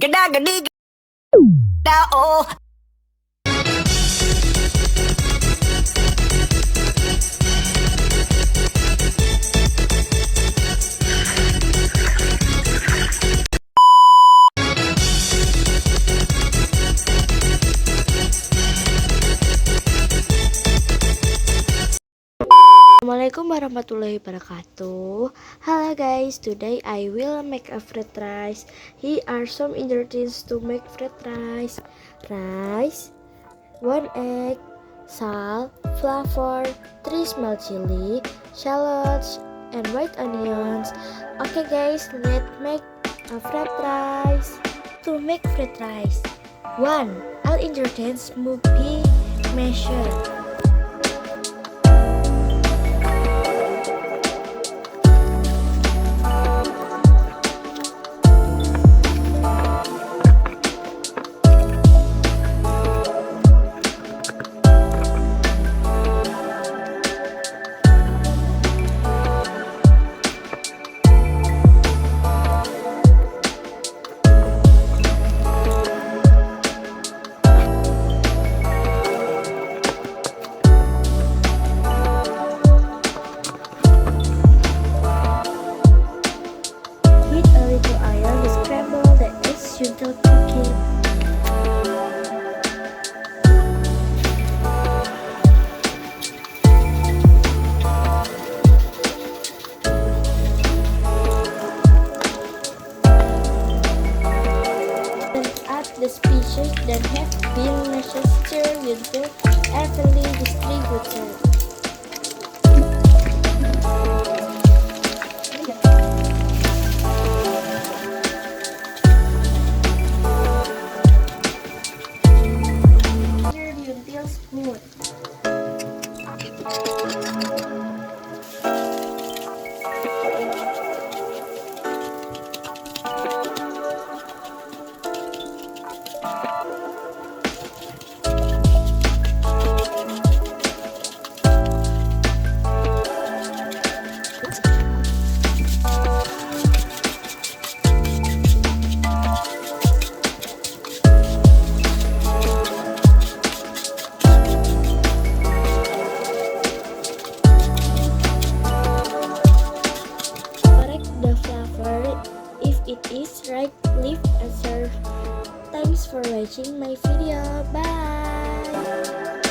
Gada gadi gada oh. Assalamualaikum warahmatullahi wabarakatuh. Hello guys, today I will make a fried rice. Here are some ingredients to make fried rice. Rice, 1 egg, salt, flour, 3 small chili, shallots, and white onions. Okay guys, let's make a fried rice. To make fried rice, 1. All ingredients must be measured. Until cooking. Then add the species that have been measured until evenly distributed. Until smooth. If it is right, leave and serve. Thanks for watching my video. Bye.